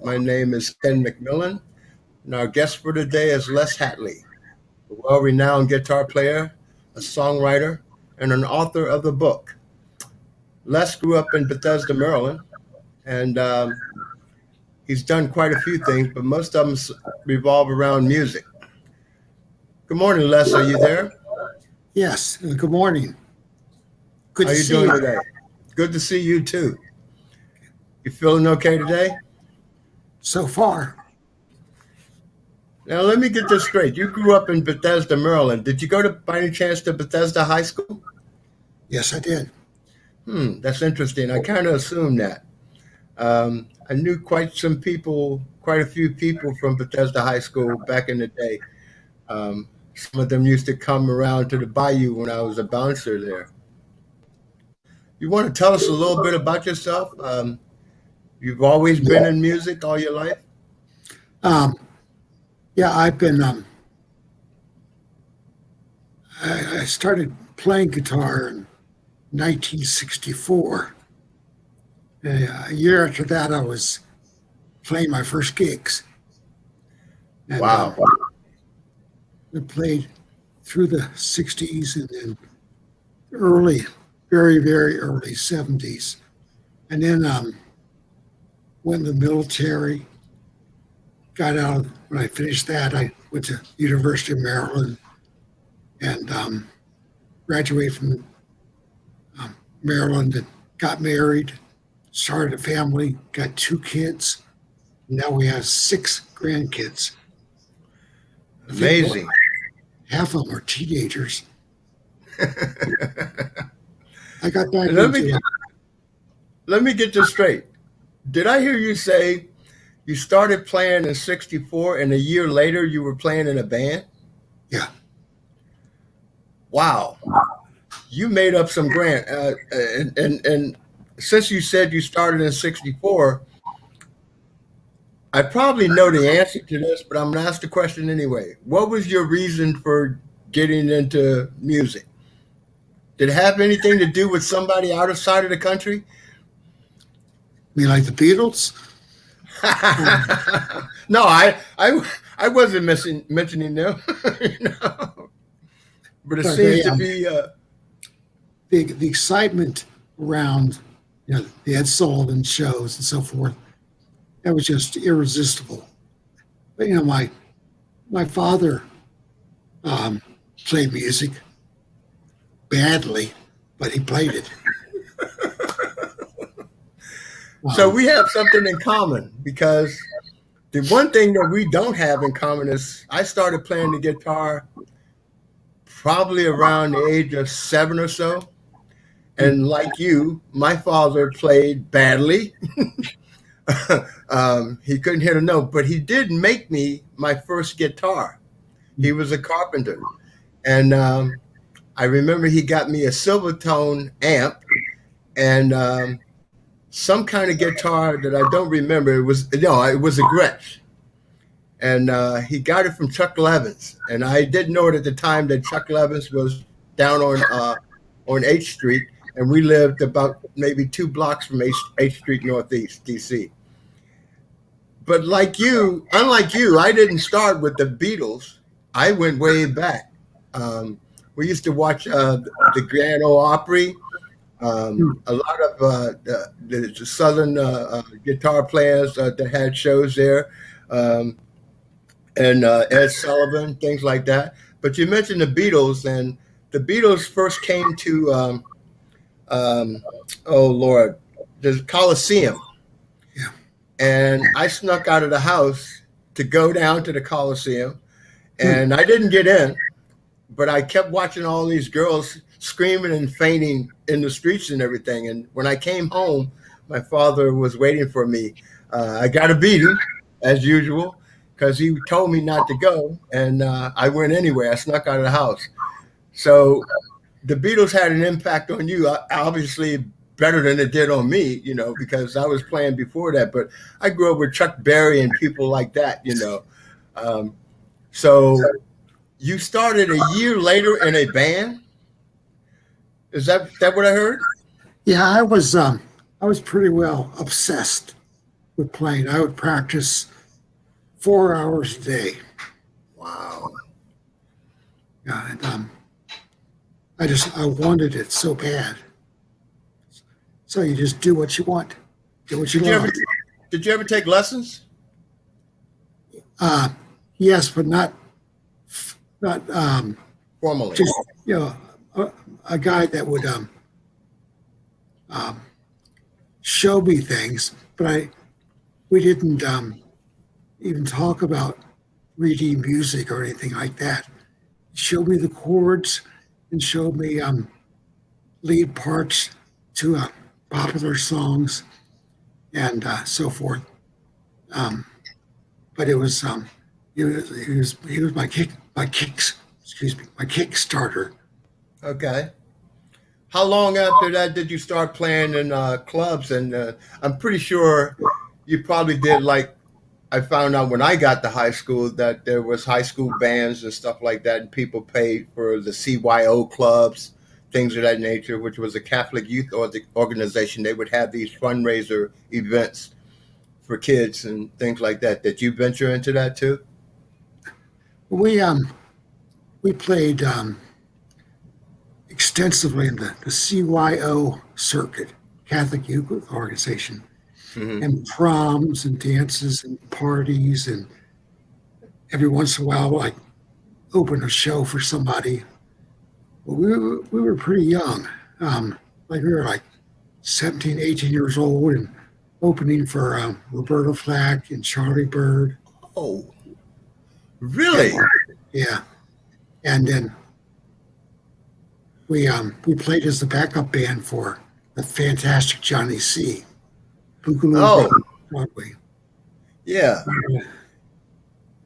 My name is Ken McMillan, and our guest for today is Les Hatley, a well-renowned guitar player, a songwriter, and an author of the book. Les grew up in Bethesda, Maryland, and he's done quite a few things, but most of them revolve around music. Good morning, Les. Are you there? Yes, good morning. Good How to you see doing you. today? Good to see you too. You feeling okay today? So far. Now let me get this straight. You grew up in Bethesda, Maryland. Did you go to, by any chance, to Bethesda High School? Yes, I did. That's interesting. I kind of assumed that. I knew quite a few people from Bethesda High School back in the day. Some of them used to come around to the bayou when I was a bouncer there. You want to tell us a little bit about yourself? You've always been in music all your life? Um, yeah, I've been. I started playing guitar in 1964. A year after that, I was playing my first gigs. And, Wow. I played through the 60s and then early, very, very early 70s. And then went in the military, got out. When I finished that, I went to University of Maryland and graduated from Maryland and got married, started a family, got 2 kids. Now we have 6 grandkids. Amazing. Half of them are teenagers. I got back Let into me it. let me get this straight. Did I hear you say you started playing in '64 and a year later you were playing in a band? Yeah. Wow. You made up some grand. And since you said you started in '64, I probably know the answer to this, but I'm going to ask the question anyway. What was your reason for getting into music? Did it have anything to do with somebody outside of the country? You like the Beatles? No, I wasn't mentioning them. But it But seems to be. the excitement around, the Ed Sullivan shows and so forth, that was just irresistible. But my father played music badly, but he played it. So we have something in common, because the one thing that we don't have in common is I started playing the guitar probably around the age of 7 or so. And like you, my father played badly. He couldn't hit a note, but he did make me my first guitar. He was a carpenter. And I remember he got me a Silvertone amp and some kind of guitar that I don't remember. It was a Gretsch. And he got it from Chuck Levin's. And I didn't know it at the time that Chuck Levin's was down on H Street. And we lived about maybe 2 blocks from H Street Northeast, DC. But unlike you, I didn't start with the Beatles. I went way back. We used to watch the Grand Ole Opry. A lot of the Southern guitar players that had shows there, and Ed Sullivan, things like that. But you mentioned the Beatles, and the Beatles first came to, the Coliseum. Yeah. And I snuck out of the house to go down to the Coliseum, and I didn't get in, but I kept watching all these girls screaming and fainting in the streets and everything. And when I came home, my father was waiting for me. I got a beating, as usual, because he told me not to go, and I went anyway. I snuck out of the house. So the Beatles had an impact on you, obviously better than it did on me, because I was playing before that. But I grew up with Chuck Berry and people like that, So you started a year later in a band? Is that what I heard? Yeah, I was pretty well obsessed with playing. I would practice 4 hours a day. Wow. Yeah, and I wanted it so bad. So you just do what you want, do what you Did you ever love. did you ever take lessons Uh, yes, but not formally? just a, a guy that would um, show me things, but I we didn't even talk about reading music or anything like that. Show me the chords and show me lead parts to popular songs and so forth. Um, but it was he was my kickstarter. Okay. How long after that did you start playing in clubs? And I'm pretty sure you probably did like I found out when I got to high school that there was high school bands and stuff like that, and people paid for the CYO clubs, things of that nature, which was a Catholic youth organization. They would have these fundraiser events for kids and things like that. Did you venture into that too? We we played extensively in the CYO circuit, Catholic Youth Organization, Hmm. and proms and dances and parties, and every once in a while, like open a show for somebody. Well, we were pretty young, like we were like 17, 18 years old, and opening for Roberta Flack and Charlie Bird, Oh, and really? yeah, and then we played as the backup band for the fantastic Johnny C. Boogaloo Oh, Broadway. yeah.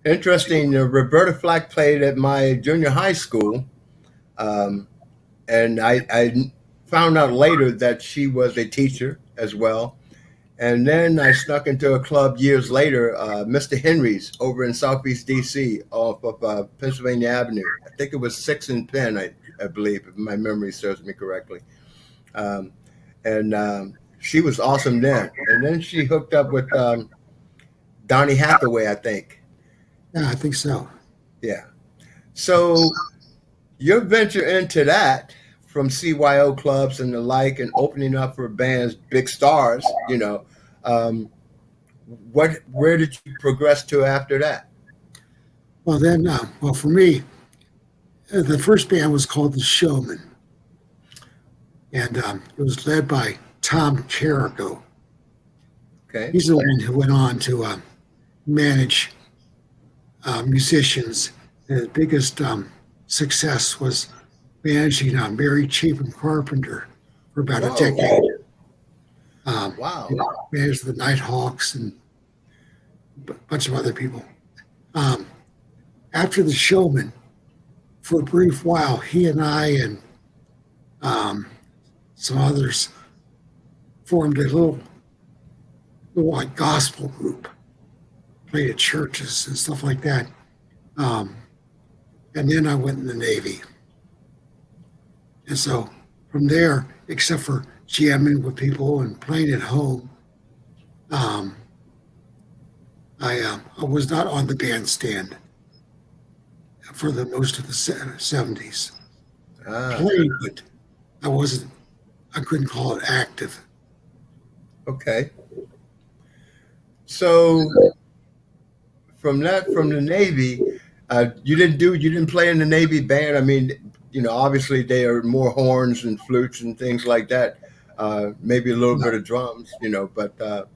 Interesting. Roberta Flack played at my junior high school, um, and I found out later that she was a teacher as well. And then I snuck into a club years later, Mr. Henry's over in Southeast DC off of Pennsylvania Avenue. I think it was 6 and Penn, I believe, if my memory serves me correctly. Um, and she was awesome then. And then she hooked up with Donny Hathaway, I think. Yeah, I think so. Yeah. So your venture into that from CYO clubs and the like and opening up for bands, big stars, um, where did you progress to after that? Well, then, well, for me, the first band was called The Showman, and it was led by Tom Carrico. Okay. He's the one who went on to manage musicians. And his biggest success was managing Mary Chapin Carpenter for about a Whoa. decade. He Wow. managed the Nighthawks and a bunch of other people. Um, After The Showman, for a brief while, he and I and um, some others formed a little like gospel group, played at churches and stuff like that. Um, and then I went in the Navy. And so from there, except for jamming with people and playing at home, um, I was not on the bandstand for the most of the 70s. Ah, Played, but I wasn't, I couldn't call it active. okay. So from the Navy, you didn't play in the Navy band. I mean, obviously they are more horns and flutes and things like that. Maybe a little bit of drums, but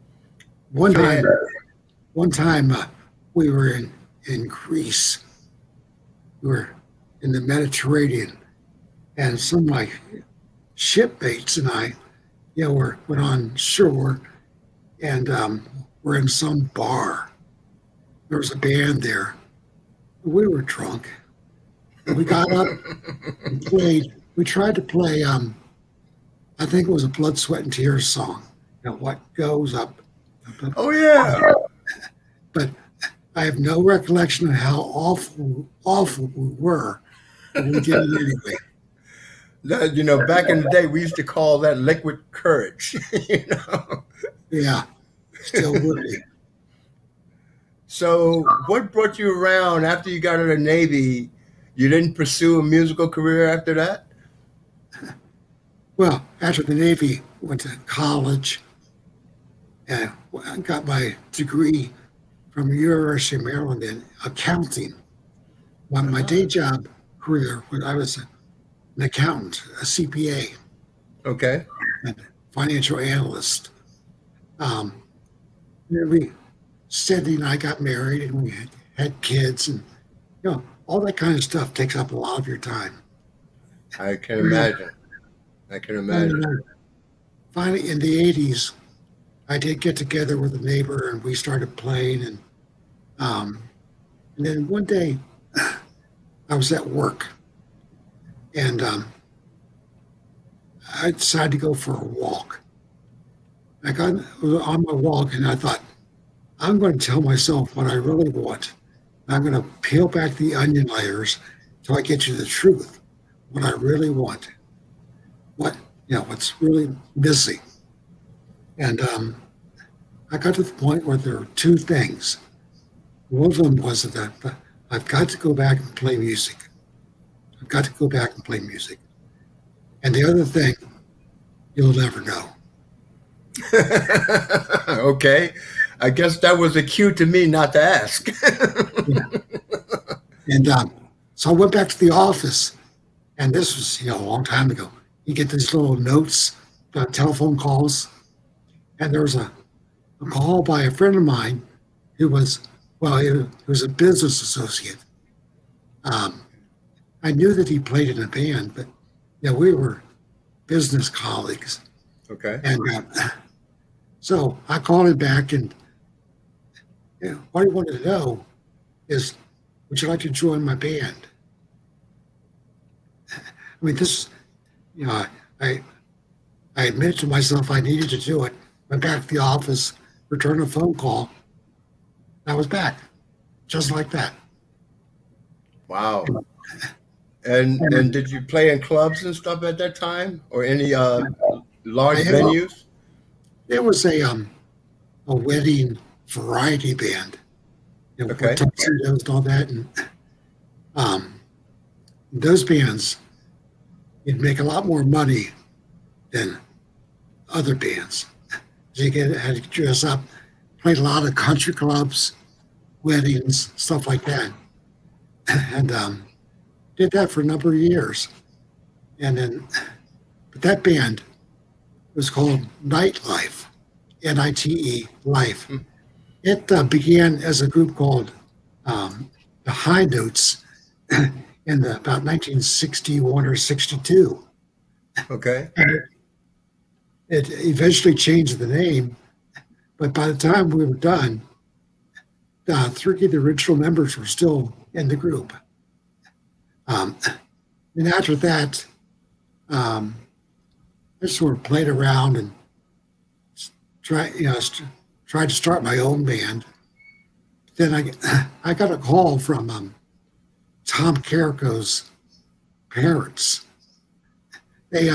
One so time, yeah. one time we were in Greece. We were in the Mediterranean, and some of my shipmates and I, went on shore, and we're in some bar. There was a band there. We were drunk. We got up and played. We tried to play. I think it was a Blood, Sweat, and Tears song. What goes up, up, up. Oh yeah. But I have no recollection of how awful we were, but we did it anyway. Back in the day, we used to call that liquid courage. you know. Yeah. still with me. So, what brought you around after you got out of the Navy? You didn't pursue a musical career after that? Well, after the Navy, went to college and I got my degree from the University of Maryland in accounting. My day Ah, job career, when I was an accountant, a CPA, okay. and financial analyst. Um, then Cindy and I got married and we had kids, and all that kind of stuff takes up a lot of your time. I can And then imagine. I can imagine. finally, in the '80s, I did get together with a neighbor and we started playing. Um, and then one day, I was at work and I decided to go for a walk. I got on my walk and I thought, I'm going to tell myself what I really want. I'm going to peel back the onion layers till I get you the truth, what I really want, what what's really missing. And I got to the point where there were two things. One of them was that I've got to go back and play music. I've got to go back and play music. And the other thing, you'll never know. Okay. I guess that was a cue to me not to ask. Yeah. And so I went back to the office, and this was a long time ago. You get these little notes, telephone calls, and there was a call by a friend of mine who was, well, he was a business associate. Um, I knew that he played in a band, but we were business colleagues. Okay. And so I called him back, and what he wanted to know is, would you like to join my band? I mean, this, you know, I, I admitted to myself I needed to do it. Went back to the office, returned a phone call. I was back, just like that. Wow. And did you play in clubs and stuff at that time, or any large I, venues? it was a wedding variety band, for Okay. tuxedos and all that. And um, those bands, you'd make a lot more money than other bands. So had to dress up, played a lot of country clubs, weddings, stuff like that, and did that for a number of years. And then, but that band was called Nightlife, Nite Life. Hmm. It began as a group called the High Notes in about 1961 or 62. Okay. And it eventually changed the name, but by the time we were done, three of the original members were still in the group. Um, and after that, um, I sort of played around and tried to start my own band. Then I got a call from Tom Carrico's parents. They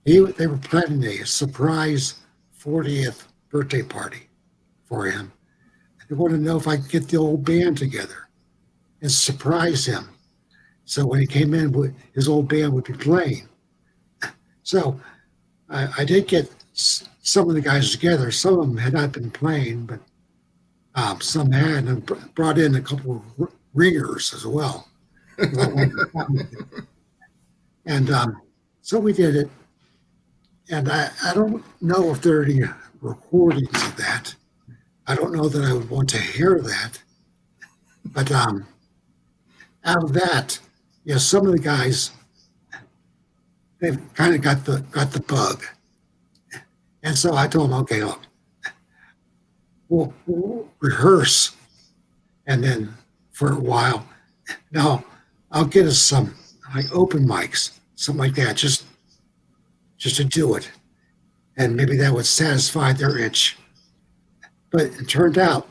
they were planning a surprise 40th birthday party for him. They wanted to know if I could get the old band together and surprise him. So when he came in, his old band would be playing. So I did get some of the guys together. Some of them had not been playing, but some had, and brought in a couple of ringers as well. And so we did it. And I don't know if there are any recordings of that. I don't know that I would want to hear that. But out of that, some of the guys, they've kind of got the bug. And so I told them, okay, look, we'll rehearse, and then for a while, now I'll get us some like open mics, something like that, just to do it, and maybe that would satisfy their itch. But it turned out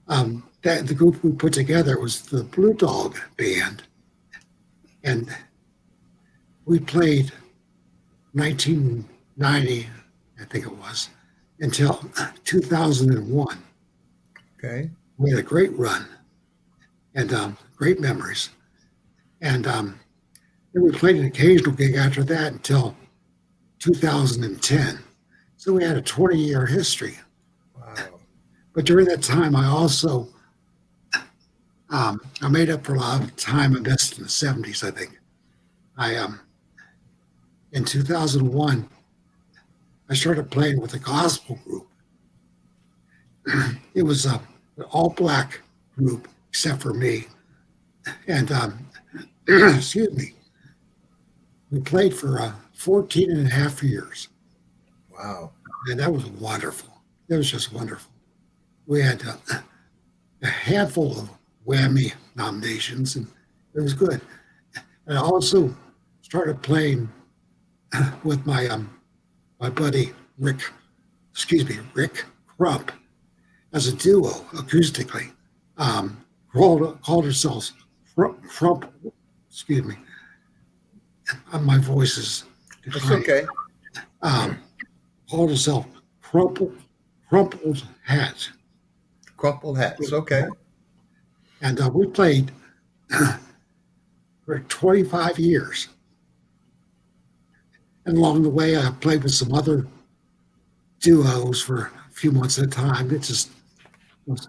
that the group we put together was the Blue Dog Band, and we played 1990, I think it was, until 2001. Okay. We had a great run and great memories. And then we played an occasional gig after that until 2010. So we had a 20-year history. Wow. But during that time, I also I made up for a lot of time I missed in the 70s. I think I in 2001 I started playing with a gospel group. It was an all black group except for me, and excuse me, we played for 14 and a half years, Wow. and that was wonderful. It was just wonderful. We had a handful of Whammy nominations, and it was good. And I also started playing with my buddy Rick Crump, as a duo acoustically. Called ourselves Crump. Excuse me, my voice is It's declining. okay. Um, Called ourselves Crumpled Hat, Crumpled hats. Okay. and we played for 25 years. And along the way, I played with some other duos for a few months at a time. It just was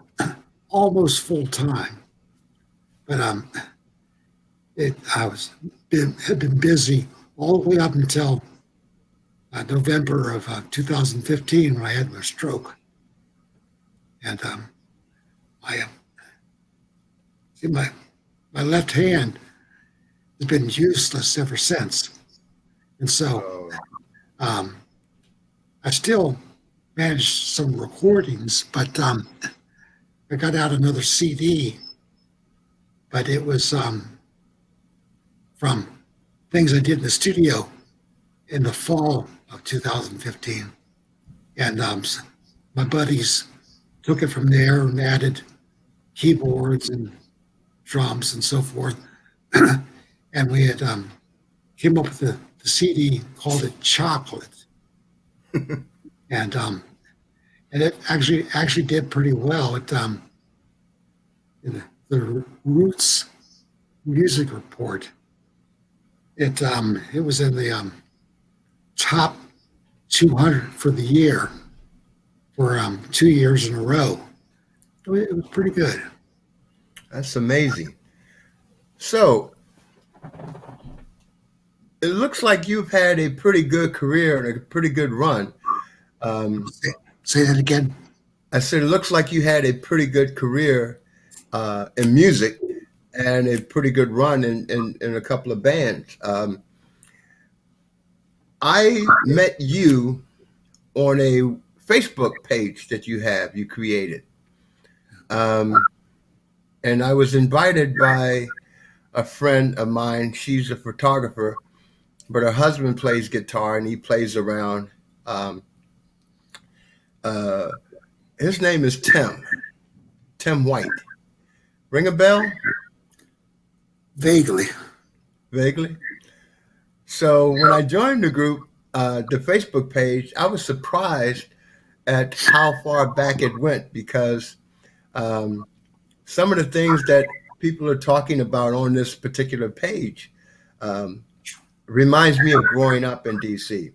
almost full time, but I had been busy all the way up until November of 2015 when I had my stroke, and I see my left hand has been useless ever since, and so Oh, um, I still managed some recordings, but I got out another CD, but it was from things I did in the studio in the fall of 2015. And my buddies took it from there and added keyboards and drums and so forth. And we had came up with the CD, called it Chocolate. And it actually did pretty well. It in the Roots Music Report. It was in the top 200 for the year for 2 years in a row. It was pretty good. that's amazing. So it looks like you've had a pretty good career and a pretty good run. Um, Say that again. I said it looks like you had a pretty good career in music and a pretty good run in a couple of bands. I met you on a Facebook page that you created. Um, and I was invited by a friend of mine. She's a photographer, but her husband plays guitar and he plays around. Um, uh, his name is Tim White. Ring a bell? Vaguely. Vaguely. So when I joined the group, the Facebook page, I was surprised at how far back it went because um, some of the things that people are talking about on this particular page um, reminds me of growing up in DC.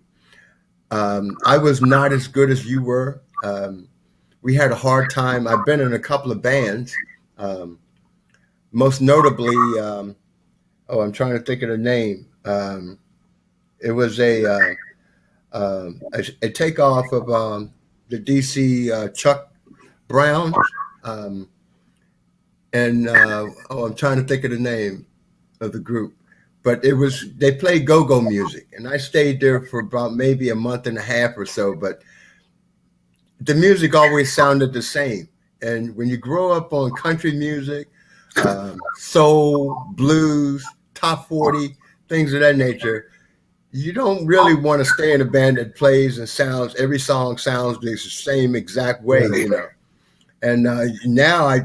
I was not as good as you were. We had a hard time. I've been in a couple of bands, um, most notably. Oh, I'm trying to think of the name. It was a takeoff of the DC Chuck Brown, um, and oh, I'm trying to think of the name of the group. But it was they played go-go music, and I stayed there for about maybe a month and a half or so. But the music always sounded the same. And when you grow up on country music, soul, blues, top 40, things of that nature, you don't really want to stay in a band that plays and sounds, every song sounds the same exact way, Right. you know. And now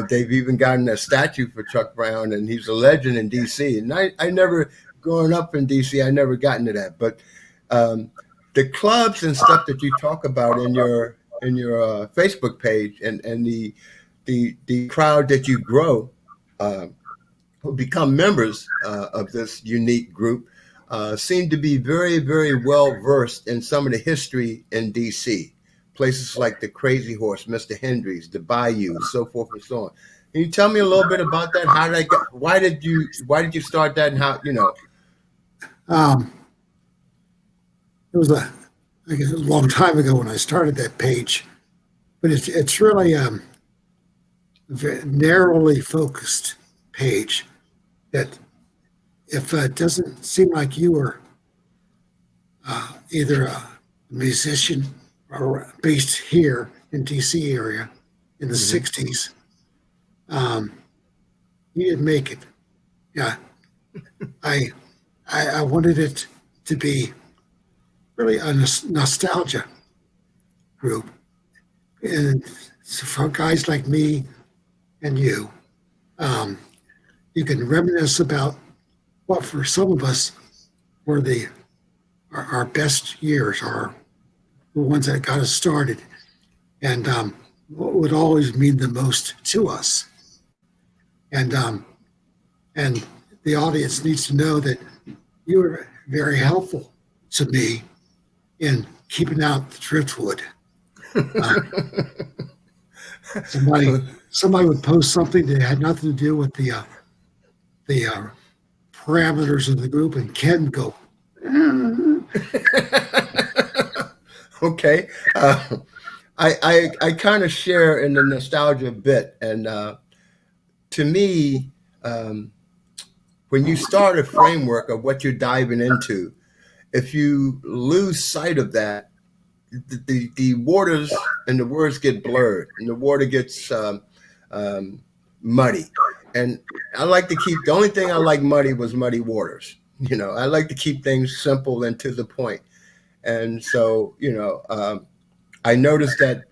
they've even gotten a statue for Chuck Brown, and he's a legend in DC. And I never, growing up in DC, I never got into that. But um, the clubs and stuff that you talk about in your Facebook page, and the crowd that you grow, uh, who become members of this unique group, seem to be very, very well versed in some of the history in DC. Places like the Crazy Horse, Mr. Hendry's, the Bayou, so forth and so on. Can you tell me a little bit about that? How did I get, why did you start that, and how, you know? Um, it was I guess a long time ago when I started that page, but it's really a very narrowly focused page that if it doesn't seem like you are either a musician or based here in DC area in the Hmm. 60s, um, you didn't make it. Yeah, I, I wanted it to be really a nostalgia group. And so for guys like me and you, um, you can reminisce about what for some of us were our best years, or the ones that got us started, and what would always mean the most to us. And and the audience needs to know that you were very helpful to me in keeping out the driftwood. Uh, somebody somebody would post something that had nothing to do with the parameters of the group, and Ken go, Okay. I kind of share in the nostalgia bit, and to me, um, when you start a framework of what you're diving into, if you lose sight of that, the waters and the words get blurred, and the water gets um, muddy. And I like to keep, the only thing I like muddy was muddy waters. You know, I like to keep things simple and to the point. And so, I noticed that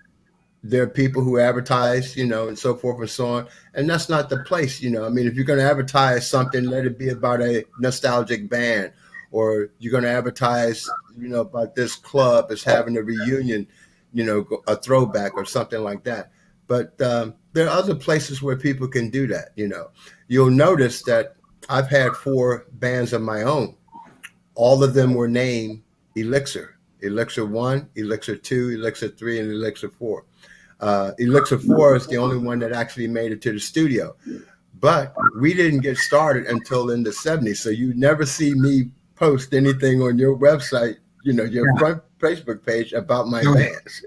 there are people who advertise, and so forth and so on. And that's not the place, I mean, if you're going to advertise something, let it be about a nostalgic band, or you're going to advertise, about this club as having a reunion, a throwback or something like that. But there are other places where people can do that. You'll notice that I've had four bands of my own. All of them were named Elixir. Elixir 1, Elixir 2, Elixir 3, and Elixir 4. Elixir 4 is the only one that actually made it to the studio. But we didn't get started until in the 70s. So you never see me post anything on your website, your yeah. front Facebook page about my No, bands.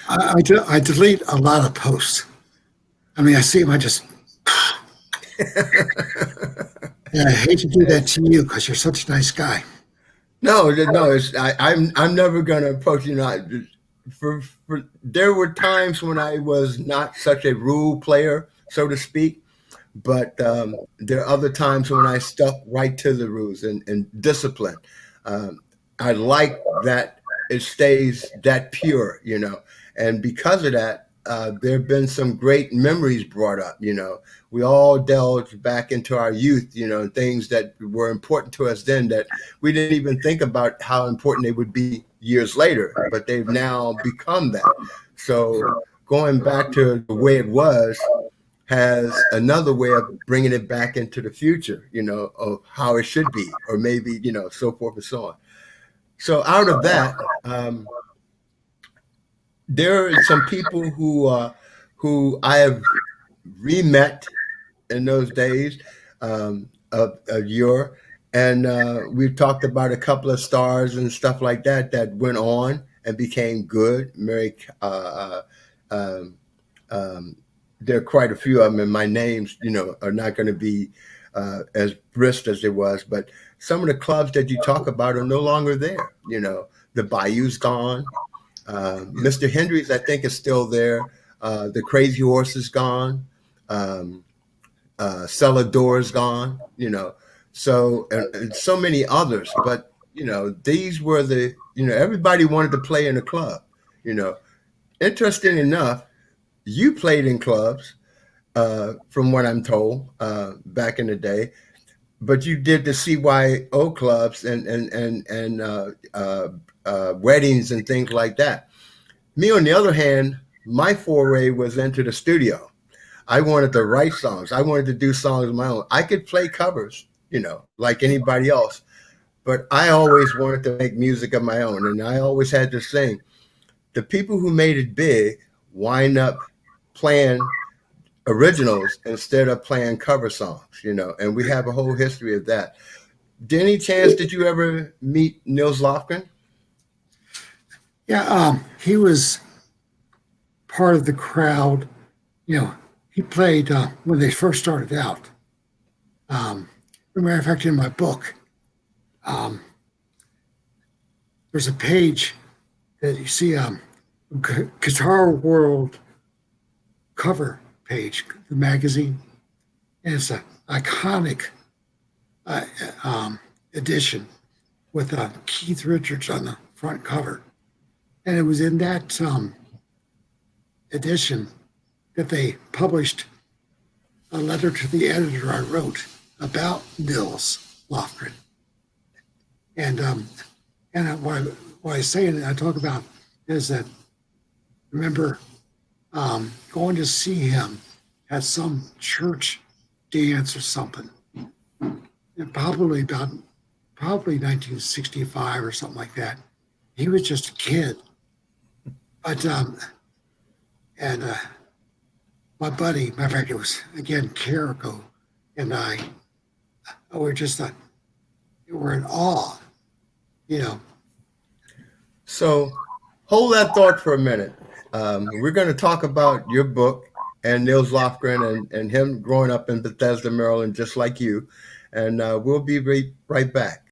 I delete a lot of posts. I mean, I see them, I just, and I hate to do that to you because you're such a nice guy. No. I'm never gonna approach you. There were times when I was not such a rule player, so to speak. But there are other times when I stuck right to the rules and discipline. Um, I like that it stays that pure, and because of that, there have been some great memories brought up. We all delved back into our youth, things that were important to us then that we didn't even think about how important they would be years later, but they've now become that. So going back to the way it was has another way of bringing it back into the future, of how it should be, or maybe, so forth and so on. So out of that, there are some people who I have re-met in those days of yore, and we've talked about a couple of stars and stuff like that that went on and became good. Um, um, there are quite a few of them, and my names, are not going to be as brisk as it was. But some of the clubs that you talk about are no longer there. The Bayou's gone. Mr. Hendry's, I think, is still there. The Crazy Horse is gone. Um, Cellar Door is gone. So and so many others. But these were everybody wanted to play in a club. You know, Interesting enough, you played in clubs, from what I'm told, back in the day. but you did the CYO clubs and weddings and things like that. Me, on the other hand, my foray was into the studio. I wanted to write songs. I wanted to do songs of my own. I could play covers, like anybody else, but I always wanted to make music of my own. And I always had this thing: the people who made it big wind up playing originals instead of playing cover songs. And we have a whole history of that. Any chance did you ever meet Nils Lofgren? Yeah, he was part of the crowd. He played when they first started out. As a matter of fact, in my book, there's a page that you see, Guitar World cover page, the magazine, and it's an iconic edition with Keith Richards on the front cover. And it was in that edition that they published a letter to the editor I wrote about Nils Lofgren. And what I say and I talk about is that I remember going to see him at some church dance or something, and probably 1965 or something like that. He was just a kid, but and my buddy, matter of fact, it was again Carrico, and I were just were in awe, So hold that thought for a minute. We're going to talk about your book and Nils Lofgren and him growing up in Bethesda, Maryland, just like you. And we'll be right back.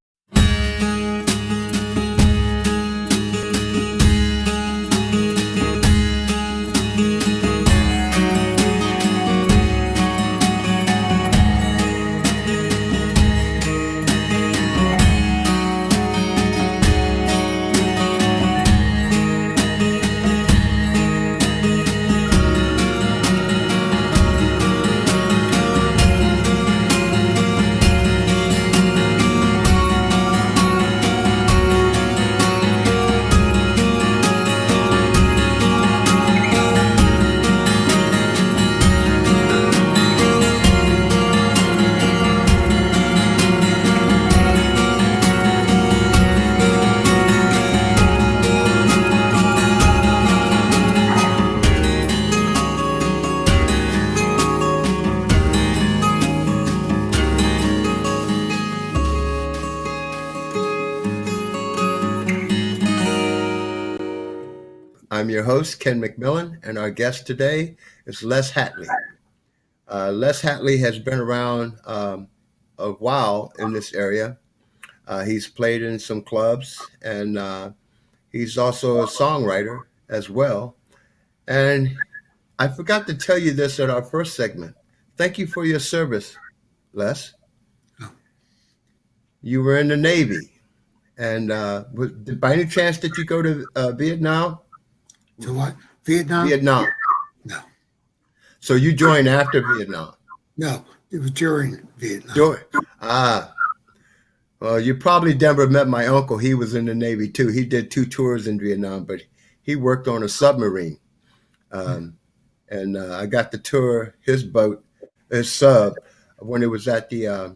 I'm your host, Ken McMillan, and our guest today is Les Hatley. Les Hatley has been around a while in this area. He's played in some clubs, and he's also a songwriter as well. And I forgot to tell you this at our first segment. Thank you for your service, Les. You were in the Navy. And by any chance did you go to Vietnam? To what? Vietnam? Vietnam. No. So you joined after Vietnam? No, it was during Vietnam. Well, you probably never met my uncle. He was in the Navy too. He did 2 tours in Vietnam, but he worked on a submarine. And I got to tour his boat, his sub, when it was at the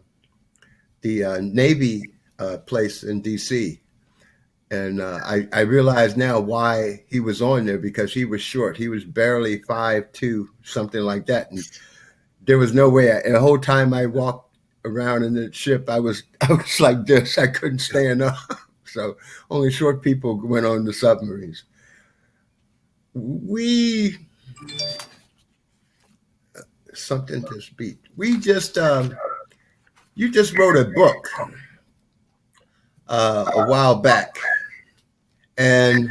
Navy place in D.C. And I realize now why he was on there, because he was short. He was barely 5'2", something like that. And there was no way. And the whole time I walked around in the ship, I was like this. I couldn't stand up. So only short people went on the submarines. Something to speak. You just wrote a book a while back, and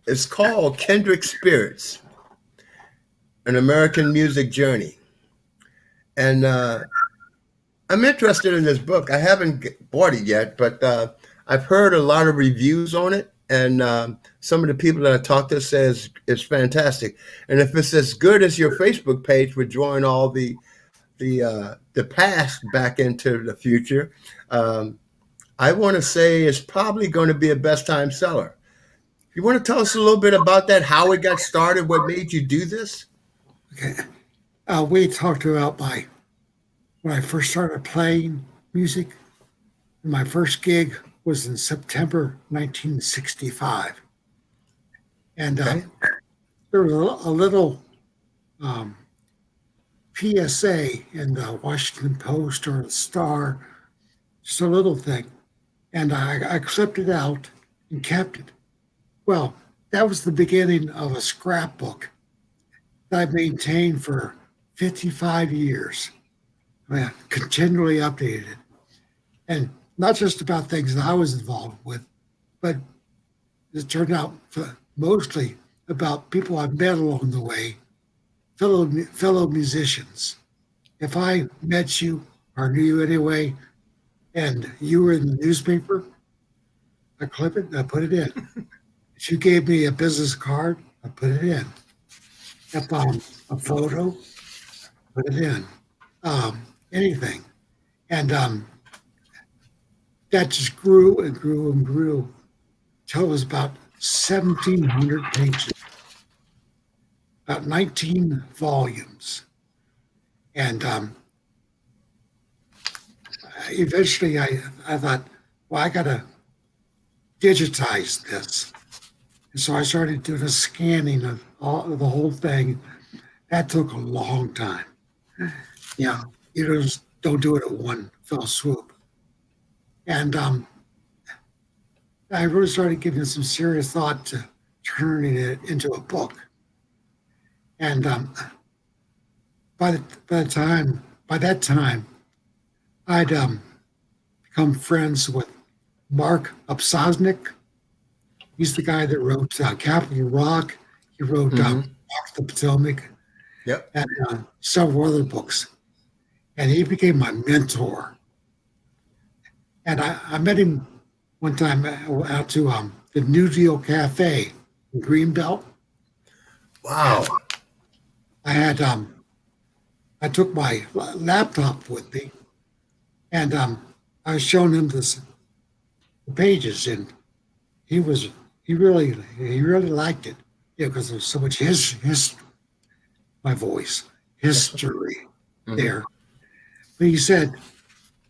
it's called Kindred Spirits, An American Music Journey. And I'm interested in this book. I haven't bought it yet, but I've heard a lot of reviews on it, and some of the people that I talked to says it's fantastic. And if it's as good as your Facebook page with drawing all the the past back into the future, um, I want to say it's probably going to be a best time seller. You want to tell us a little bit about that? How it got started? What made you do this? Okay. We talked about when I first started playing music. My first gig was in September 1965. And Okay. there was a little um, PSA in the Washington Post or the Star, just a little thing. And I clipped it out and kept it. Well, that was the beginning of a scrapbook that I've maintained for 55 years. I mean, I continually updated it. And not just about things that I was involved with, but it turned out mostly about people I've met along the way, fellow musicians. If I met you or knew you anyway, and you were in the newspaper, I clip it and I put it in. If you gave me a business card, I put it in. If a photo, put it in. Anything, and that just grew and grew and grew till it was about 1,700 pages, about 19 volumes. And eventually I thought, well, I got to digitize this. And so I started doing a scanning of the whole thing. That took a long time. Yeah, you just don't do it at one fell swoop. And I really started giving some serious thought to turning it into a book. And by that time, I'd become friends with Mark Upsosnik. He's the guy that wrote Capital Rock. He wrote Mm-hmm. Rock the Potomac Yep. and several other books. And he became my mentor. And I met him one time out to the New Deal Cafe in Greenbelt. And Wow. I had I took my laptop with me, and I was showing him the pages, and he was he really liked it, because there's so much his my voice history Mm-hmm. there. But he said,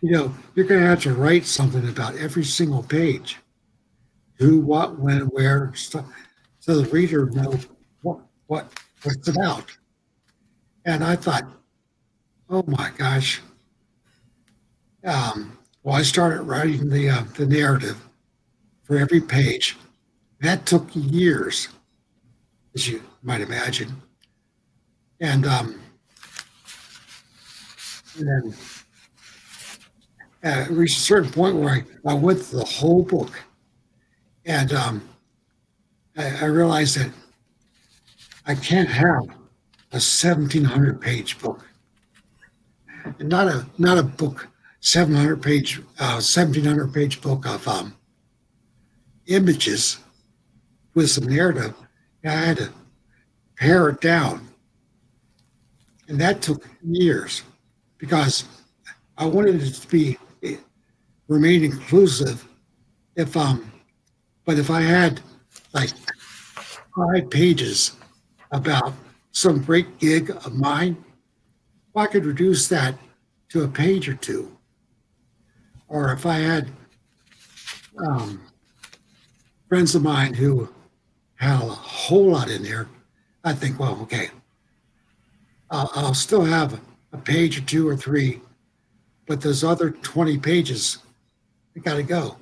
you're going to have to write something about every single page, who, what, when, where, stuff, so the reader know what it's about. And I thought, oh my gosh. Well, I started writing the narrative for every page. That took years, as you might imagine. And, and then it reached a certain point where I went through the whole book, and I realized that I can't have a 1,700 page book, and not a book 1,700 page book of images with some narrative. I had to pare it down, and that took years because I wanted it to remain inclusive. If but if I had like 5 pages about some great gig of mine, well, I could reduce that to a page or two. Or if I had um, friends of mine who had a whole lot in there, I think, well, okay, I'll still have a page or two or three, but those other 20 pages, they got to go.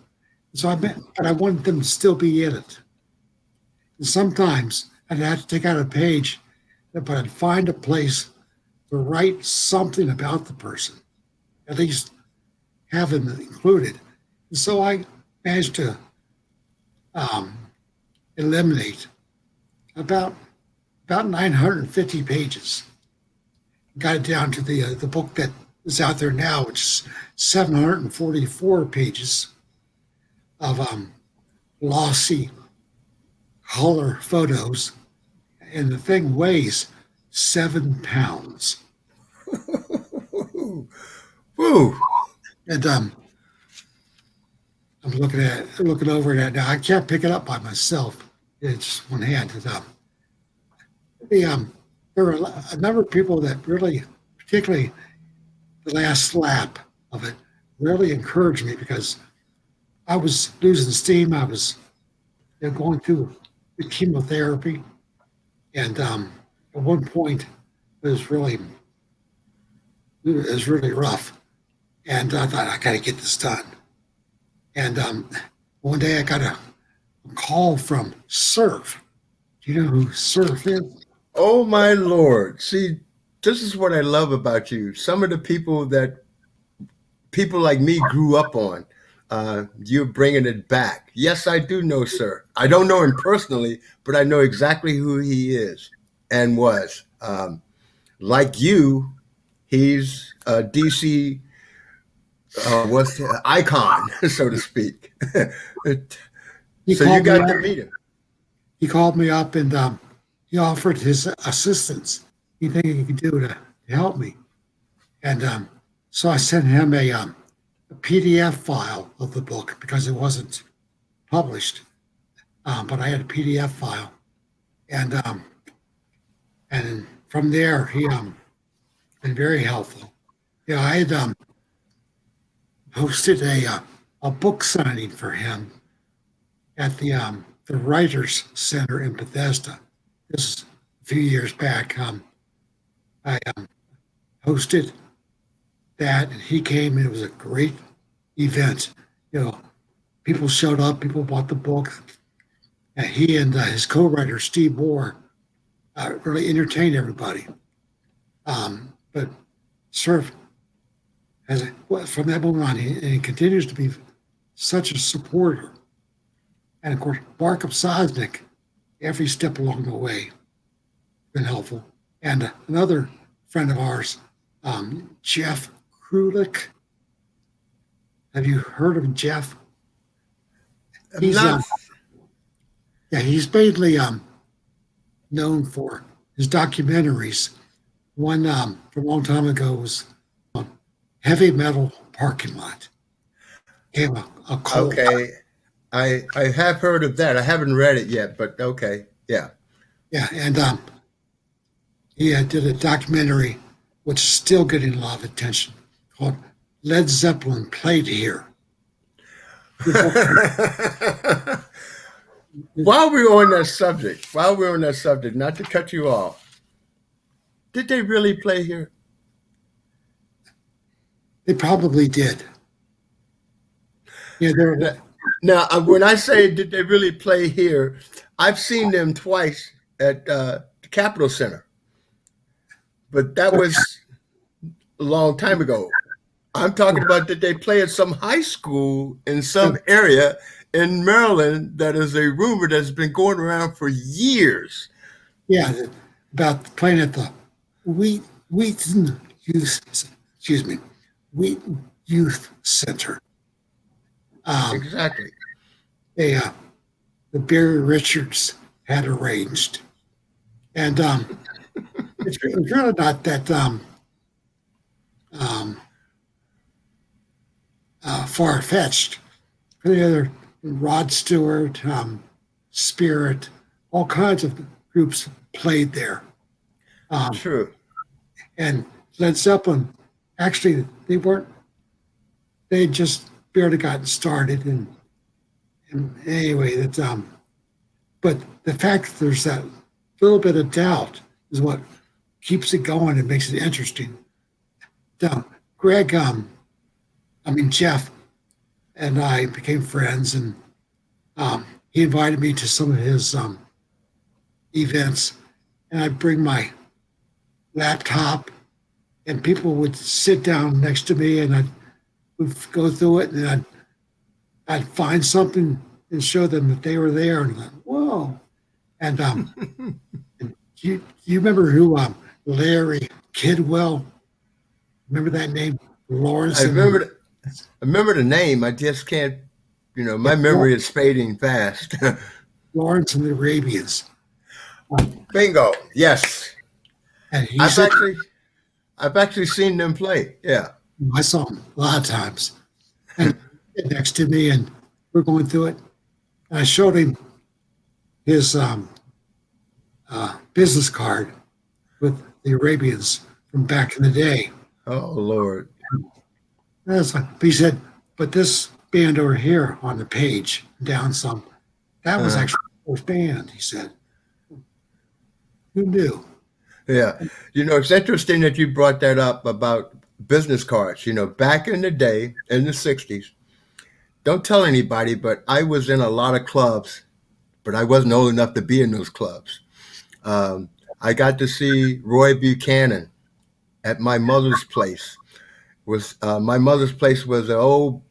So but I wanted them to still be in it. And sometimes I'd have to take out a page, but I'd find a place to write something about the person, at least have them included. And so I managed to um, eliminate about 950 pages. Got it down to the book that is out there now, which is 744 pages of glossy color photos, and the thing weighs 7 pounds. Woo. And I'm looking over at it now. I can't pick it up by myself. It's one hand. The there were a number of people that really, particularly the last lap of it, really encouraged me because I was losing steam. I was going through the chemotherapy, and at one point it was really rough. And I thought I got to get this done. And one day I got a call from Surf. Do you know who Surf is? Oh my Lord. See, this is what I love about you. Some of the people that people like me grew up on. You're bringing it back. Yes, I do know, sir. I don't know him personally, but I know exactly who he is and was. Like you, he's a DC was icon, so to speak. He So you called me got to up. meet him. He called me up and he offered his assistance. Anything he could do to help me. And so I sent him a PDF file of the book because it wasn't published, but I had a PDF file, and from there he been very helpful. Yeah, I had hosted a book signing for him at the Writers Center in Bethesda. This is a few years back. I hosted that, and he came, and it was a great event. People showed up, people bought the book, and he and his co-writer Steve Moore really entertained everybody. But Surf has, well, from that moment on, he continues to be such a supporter. And of course, Mark Sosnick, every step along the way, been helpful. And another friend of ours, Jeff Krulik. Have you heard of Jeff? I'm He's not. yeah, he's mainly known for his documentaries. One from a long time ago was Heavy Metal Parking Lot. Became a cult. Okay. I have heard of that. I haven't read it yet, but okay. Yeah. Yeah, and he did a documentary which is still getting a lot of attention called Led Zeppelin Played Here. While we're on that subject, not to cut you off, did they really play here? They probably did. Yeah, Now, when I say did they really play here, I've seen them twice at the Capitol Center, but that was a long time ago. I'm talking about did they play at some high school in some area in Maryland that is a rumor that's been going around for years. yeah, about playing at the Wheaton Youth, excuse me, Wheaton Youth Center. Um, Exactly. they, the Barry Richards had arranged, and it's really not that um, far fetched. The other Rod Stewart, Spirit, all kinds of groups played there. Um, True. and Led Zeppelin, actually, they had just barely gotten started. And anyway, but the fact that there's that little bit of doubt is what keeps it going and makes it interesting. Now, Greg, Jeff and I became friends, and he invited me to some of his events, and I'd bring my laptop, and people would sit down next to me, and would go through it, and I'd find something and show them that they were there, and like, whoa! And and you remember who Larry Kidwell? Remember that name, I Lawrence remember. and I remember the name. I just can't. yeah, My memory is fading fast. Lawrence and the Arabians. Um, Bingo. Yes, and he I've said, actually, I've actually seen them play. Yeah. I saw him a lot of times. And next to me, and we're going through it. And I showed him his business card with the Arabians from back in the day. Oh Lord. But he said, but this band over here on the page, down some, that was Uh, actually the first band, he said. Who knew? yeah. It's interesting that you brought that up about business cards. Back in the day, in the 60s, don't tell anybody, but I was in a lot of clubs, but I wasn't old enough to be in those clubs. I got to see Roy Buchanan at my mother's place. Was My mother's place was an old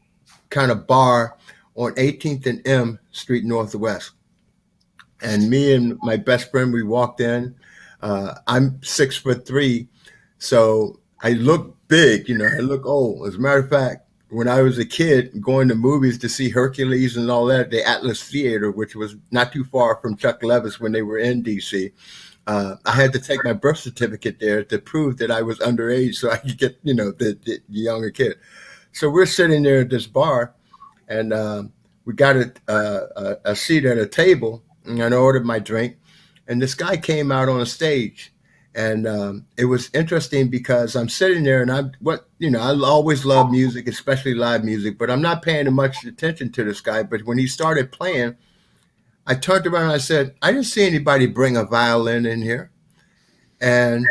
kind of bar on 18th and M Street Northwest. And me and my best friend, we walked in. I'm 6'3", so I look big. I look old. As a matter of fact, when I was a kid, going to movies to see Hercules and all that, the Atlas Theater, which was not too far from Chuck Levis when they were in DC, I had to take my birth certificate there to prove that I was underage, so I could get the younger kid. So we're sitting there at this bar, and we got a seat at a table, and I ordered my drink, and this guy came out on a stage, and it was interesting because I'm sitting there, and I always love music, especially live music, but I'm not paying much attention to this guy. But when he started playing, I turned around and I said, I didn't see anybody bring a violin in here, and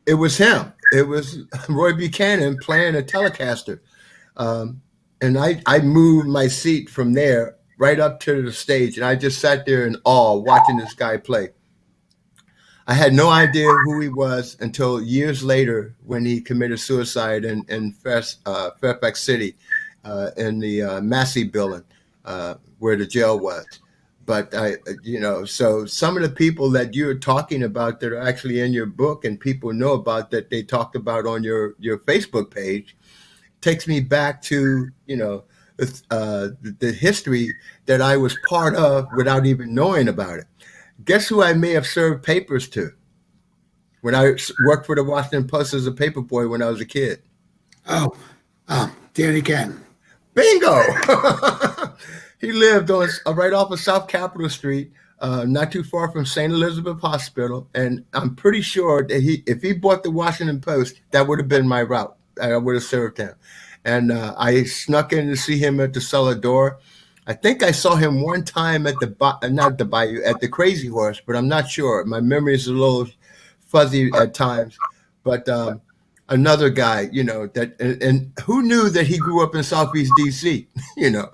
it was him. It was Roy Buchanan playing a Telecaster. Um, and I moved my seat from there right up to the stage, and I just sat there in awe watching this guy play. I had no idea who he was until years later when he committed suicide in Fairfax City, in the Massey building, where the jail was. But so some of the people that you're talking about that are actually in your book and people know about that they talked about on your Facebook page takes me back to the history that I was part of without even knowing about it. Guess who I may have served papers to when I worked for the Washington Post as a paper boy when I was a kid? Oh, Danny Canton. Bingo! He lived on right off of South Capitol Street, not too far from St. Elizabeth Hospital, and I'm pretty sure that if he bought the Washington Post, that would have been my route. I would have served him. And I snuck in to see him at the cellar door. I think I saw him one time at not the Bayou, at the Crazy Horse, but I'm not sure. My memory is a little fuzzy at times. But another guy, that and who knew that he grew up in Southeast DC? you know,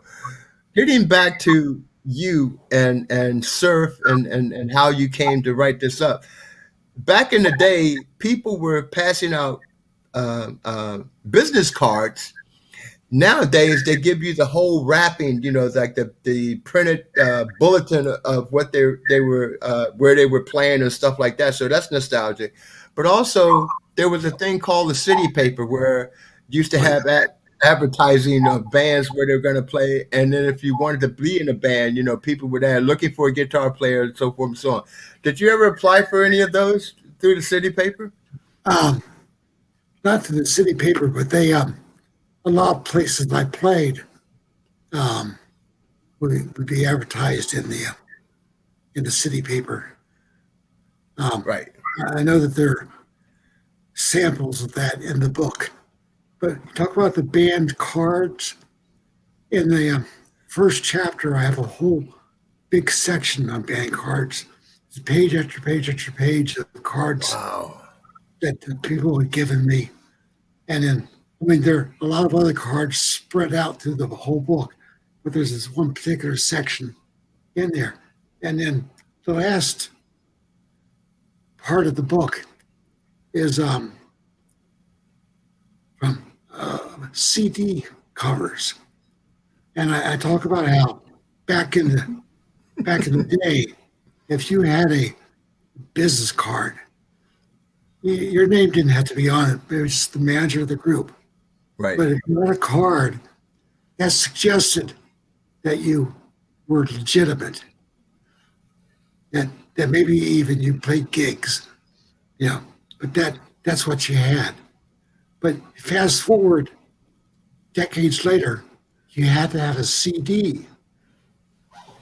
Getting back to you and surf and how you came to write this up. Back in the day, people were passing out business cards. Nowadays, they give you the whole wrapping, like the printed bulletin of what they were where they were playing and stuff like that. So that's nostalgic. But also, there was a thing called the city paper where you used to have advertising of bands where they're going to play, and then if you wanted to be in a band, people were there looking for a guitar player and so forth and so on. Did you ever apply for any of those through the city paper? Um, Not to the city paper, but they a lot of places I played um, would be advertised in the city paper. Um, Right. I know that there are samples of that in the book, but talk about the band cards. In the first chapter, I have a whole big section on band cards. It's page after page after page of cards Wow. that the people had given me. And then, there are a lot of other cards spread out through the whole book, but there's this one particular section in there. And then the last part of the book is from CD covers, and I talk about how back in the day, if you had a business card, your name didn't have to be on it. It was just the manager of the group. Right. But if you had a card that suggested that you were legitimate, that maybe even you played gigs, but that's what you had. But fast forward decades later, you had to have a CD.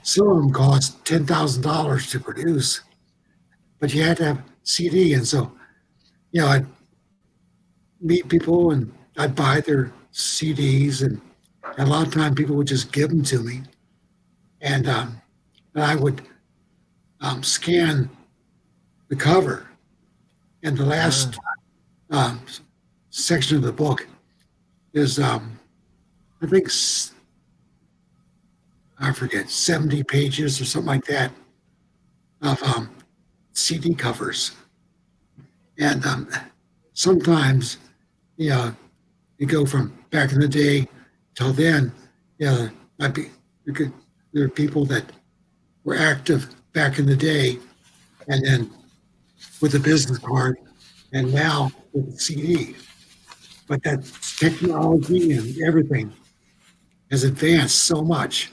Some of them cost $10,000 to produce, but you had to have CD. And so, I'd meet people and I'd buy their CDs, and a lot of time people would just give them to me, and I would scan the cover. And the last Ah, um, section of the book is, I think, I forget, 70 pages or something like that of CD covers. And sometimes, you know, you go from back in the day till then, there might be, there are people that were active back in the day and then with a business card and now with a CD. But that technology and everything has advanced so much,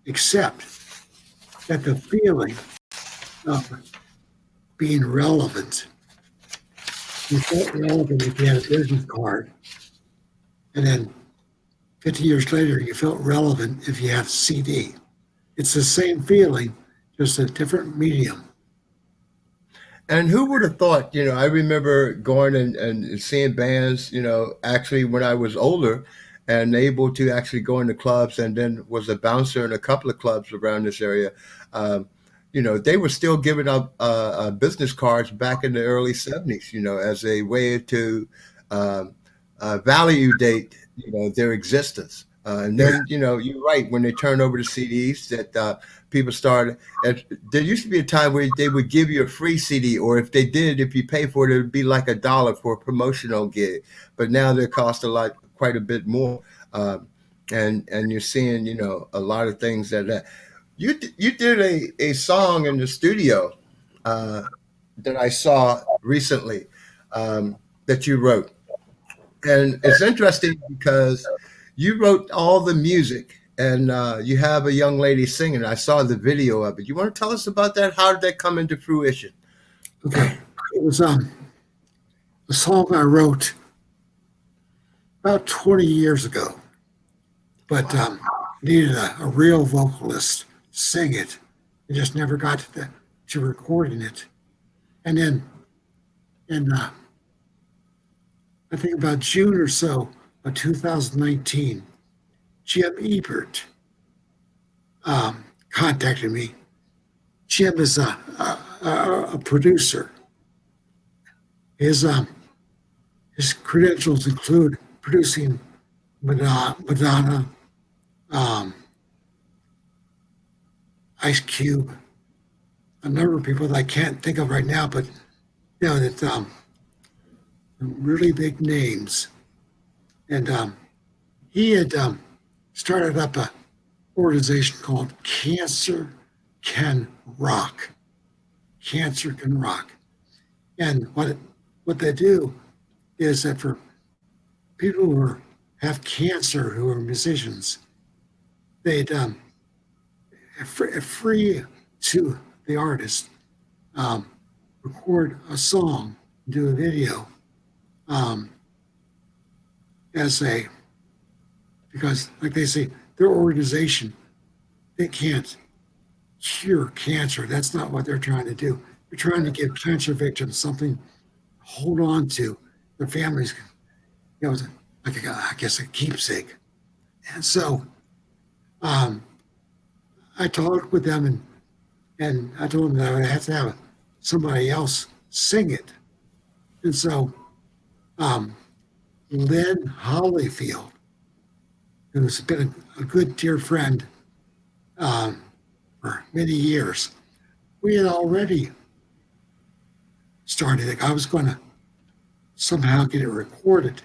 except that the feeling of being relevant, you felt relevant if you had a business card. And then 50 years later, you felt relevant if you had a CD. It's the same feeling, just a different medium. and who would have thought? I remember going and seeing bands. Actually, when I was older, and able to actually go into clubs, and then was a bouncer in a couple of clubs around this area. Um, they were still giving up business cards back in the early '70s. As a way to um, validate their existence. And Yeah. then you're right, when they turned over the CDs, that people started. And there used to be a time where they would give you a free CD, or if they did, if you pay for it, it would be like $1 for a promotional gig. But now they cost quite a bit more. Um, and you're seeing a lot of things that you did a song in the studio uh, that I saw recently, that you wrote. And it's interesting because you wrote all the music, and you have a young lady singing. I saw the video of it. You want to tell us about that? How did that come into fruition? Okay. It was a song I wrote about 20 years ago, but Wow. needed a real vocalist to sing it. I just never got to recording it. And then in, I think about June or so of 2019, Jim Ebert contacted me. Jim is a producer. His his credentials include producing Madonna, um, Ice Cube, a number of people that I can't think of right now, but that really big names. And he had started up a organization called Cancer Can Rock. Cancer Can Rock. And what they do is that for people have cancer who are musicians, they'd free to the artist um, record a song, do a video um, as a because like they say their organization, they can't cure cancer. That's not what they're trying to do. They're trying to give cancer victims something to hold on to. Their families, like I guess a keepsake. And so um, I talked with them, and I told them that I would have to have somebody else sing it. And so um, Lynn Hollyfield, who's been a good dear friend um, for many years, we had already started it. I was going to somehow get it recorded.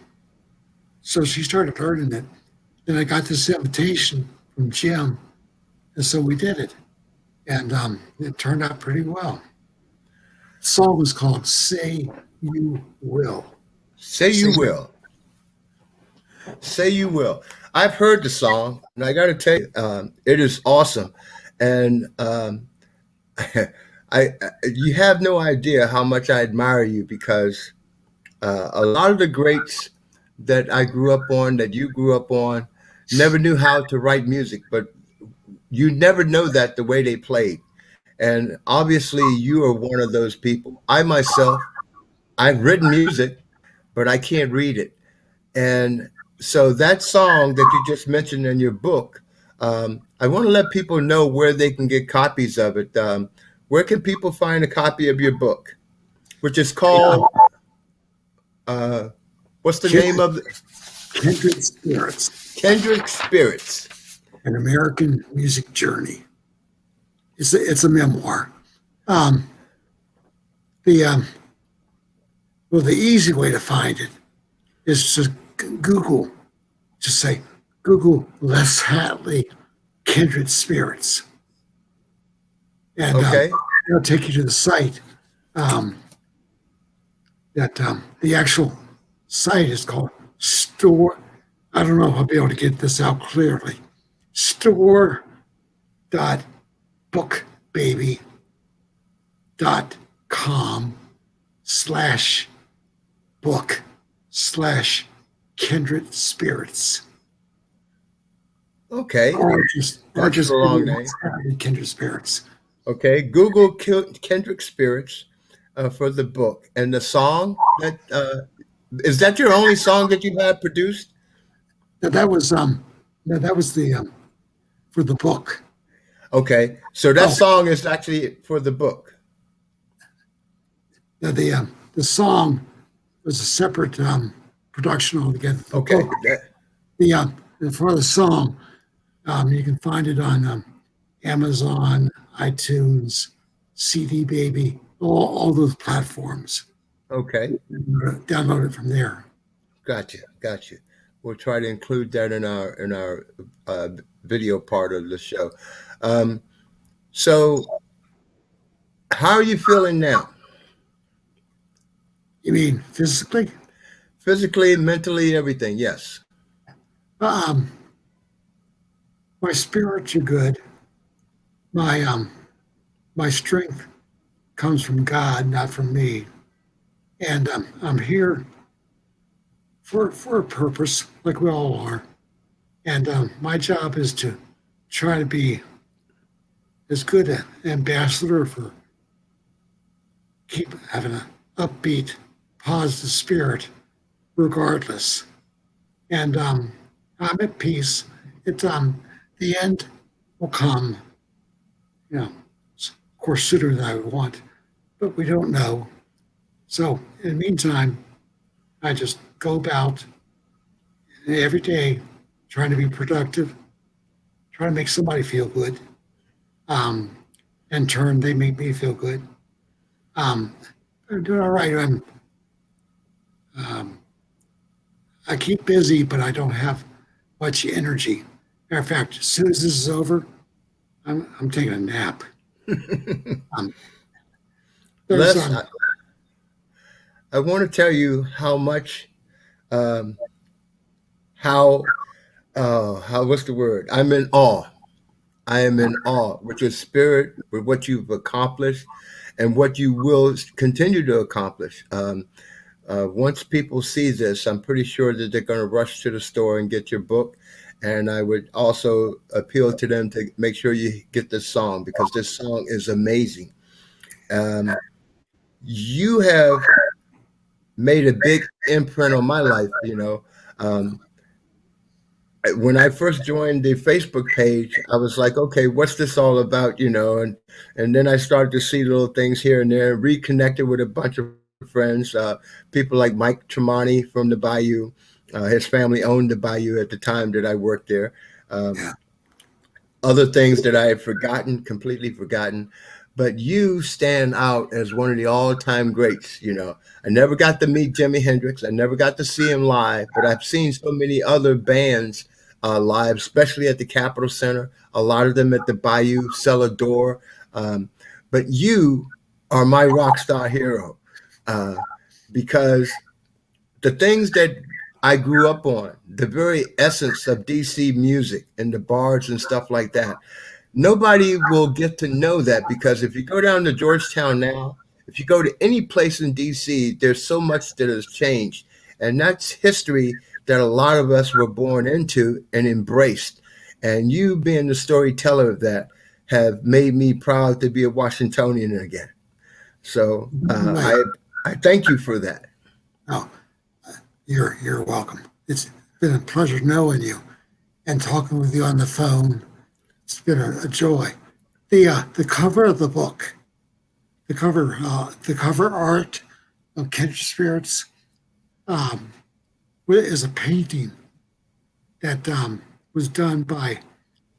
So she started learning it. Then I got this invitation from Jim, and so we did it. And it turned out pretty well. The song was called Say You Will. Say Say you will. Say you will. I've heard the song, and I got to tell you, it is awesome. And you have no idea how much I admire you, because a lot of the greats that I grew up on, that you grew up on, never knew how to write music, but you never know that the way they played. And obviously, you are one of those people. I myself, I've written music, but I can't read it. And so that song that you just mentioned in your book, I want to let people know where they can get copies of it. Where can people find a copy of your book, which is Yeah, called, uh, what's the name Kindred, of it? Kindred Spirits, Kendrick Spirits. an American music journey. It's a memoir. Um, the well, the easy way to find it is to Google. Just say Google Les Hatley Kindred Spirits, and Okay. it'll take you to the site. Um, that the actual site is called Store. I don't know if I'll be able to get this out clearly. Store dot bookbaby dot com slash book slash kindred spirits, Okay. or That's a just long Google name. kindred spirits. Okay. Google Kendrick Spirits for the book. And the song that, is that your only song that you have produced? That was the for the book. Okay. So that Oh, song is actually for the book. the song was a separate production altogether. The Okay. book, the for the song, you can find it on Amazon, iTunes, CD Baby, all those platforms. Okay. Download it from there. Gotcha. Gotcha. We'll try to include that in our video part of the show. Um, so, how are you feeling now? You mean physically? Physically, mentally, everything. Yes. Um, my spirits are good. My strength comes from God, not from me. And I'm here for a purpose, like we all are. And my job is to try to be as good an ambassador for keep having an upbeat, positive spirit, regardless. And I'm at peace. It the end will come, you know, of course sooner than I would want, but we don't know. So in the meantime, I just go about every day trying to be productive, trying to make somebody feel good. Um, in turn, they make me feel good. Um, I'm doing all right. Um, I keep busy, but I don't have much energy. Matter of fact, as soon as this is over, I'm taking a nap. Um, there's Les, I want to tell you how much, um, how, how, what's the word? I'm in awe. I am in awe with your spirit, with what you've accomplished, and what you will continue to accomplish. Once people see this, I'm pretty sure that they're going to rush to the store and get your book. And I would also appeal to them to make sure you get this song because this song is amazing. Um, you have made a big imprint on my life. Um, when I first joined the Facebook page, I was like, okay, what's this all about? And then I started to see little things here and there, reconnected with a bunch of friends, people like Mike Tremonti from the Bayou. His family owned the Bayou at the time that I worked there. Um, yeah, Other things that I had forgotten, completely forgotten. But you stand out as one of the all-time greats. I never got to meet Jimi Hendrix. I never got to see him live, but I've seen so many other bands live, especially at the Capitol Center. A lot of them at the Bayou Cellar Door. Um, but you are my rock star hero uh, because the things that I grew up on, the very essence of DC music and the bars and stuff like that. Nobody will get to know that because if you go down to Georgetown now, if you go to any place in DC, there's so much that has changed. And that's history that a lot of us were born into and embraced. And you being the storyteller of that have made me proud to be a Washingtonian again. So Right. I thank you for that. Oh, you're welcome. It's been a pleasure knowing you and talking with you on the phone. It's been a joy. The cover of the book, the cover art of Kindred Spirits, um, is a painting that was done by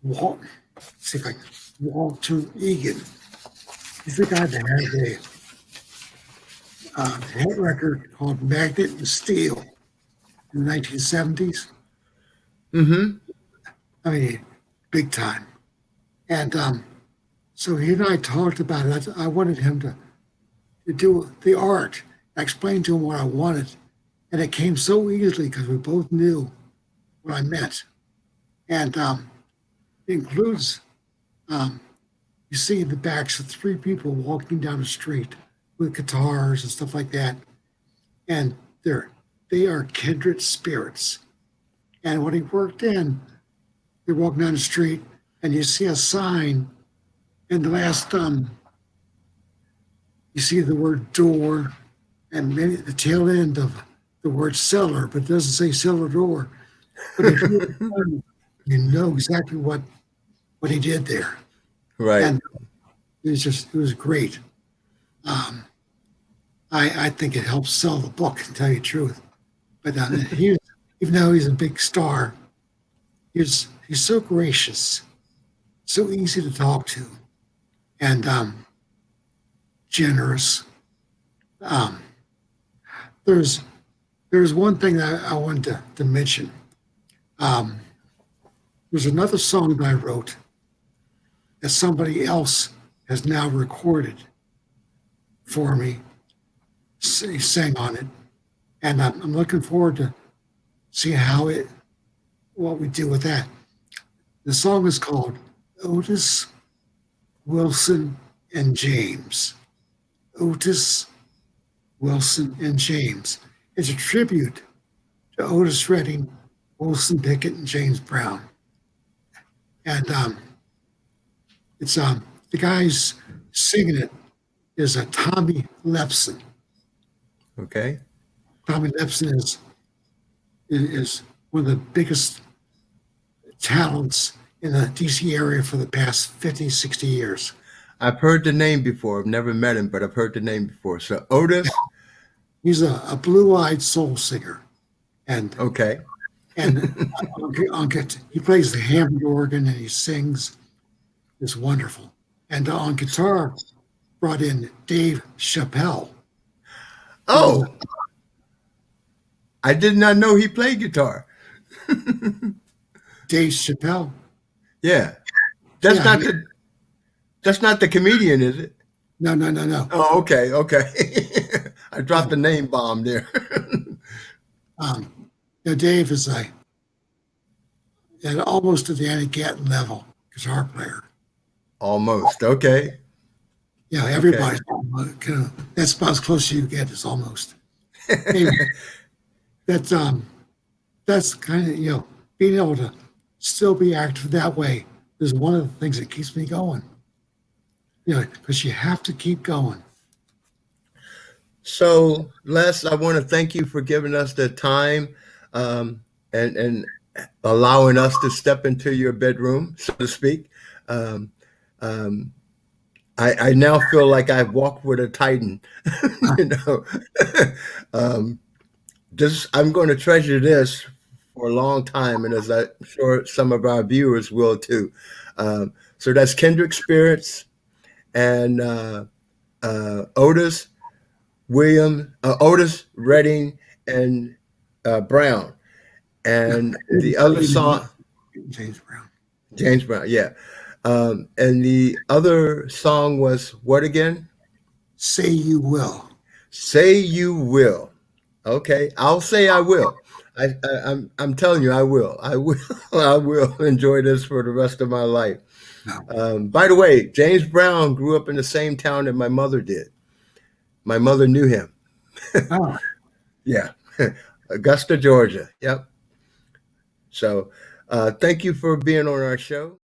Walt. See if I can, Walter Egan. He's the guy that had a hit record called Magnet and Steel in the 1970s. Mm-hmm. I mean, big time. And so he and I talked about it. I wanted him to do the art. I explained to him what I wanted. And it came so easily because we both knew what I meant. And it includes, um, you see the backs of three people walking down the street with guitars and stuff like that. And they are kindred spirits. And when he worked in, you're walking down the street and you see a sign in the last, you see the word door and maybe the tail end of the word cellar, but it doesn't say cellar door. But if you know exactly what he did there. Right. And it was great. Um, I think it helps sell the book, to tell you the truth. But even though he's a big star, he's so gracious, so easy to talk to, and generous. Um, there's there's one thing that I wanted to mention. Um, there's another song that I wrote that somebody else has now recorded for me. He sang on it, and I'm looking forward to seeing what we do with that. The song is called Otis, Wilson, and James. Otis, Wilson, and James. It's a tribute to Otis Redding, Wilson Pickett, and James Brown. And it's the guys singing it is a Tommy Lepson. Okay. Tommy Lepson is one of the biggest talents in the DC area for the past 50, 60 years. I've heard the name before. I've never met him, but I've heard the name before. So Otis. He's a blue-eyed soul singer, and Okay. and he plays the Hammond organ and he sings. It's wonderful. And on guitar, brought in Dave Chappelle. Oh, I did not know he played guitar. Dave Chappelle. Yeah. That's Yeah, not the that's not the comedian, is it? no. Oh, okay, okay. I dropped the name bomb there. Um, Dave is at almost to the Annie Gatton level guitar player. Almost. Okay. Yeah, Okay. everybody's kind of, that's about as close as you get. Is almost. Anyway, that's that's kind of being able to still be active that way is one of the things that keeps me going. Because you have to keep going. So, Les, I want to thank you for giving us the time and allowing us to step into your bedroom, so to speak. Um, um, I now feel like I've walked with a titan. you know, um, this I'm going to treasure this for a long time, and as I'm sure some of our viewers will too. So that's Kendrick Spirits and Otis Redding, and Brown, Yeah, and the other song James Brown. James Brown, yeah, and the other song was what again? Say you will. Say you will. Okay, I'll say I will. I'm telling you, I will. I will. I will enjoy this for the rest of my life. No. By the way, James Brown grew up in the same town that my mother did. My mother knew him. Oh, Yeah, Augusta, Georgia. Yep. So thank you for being on our show.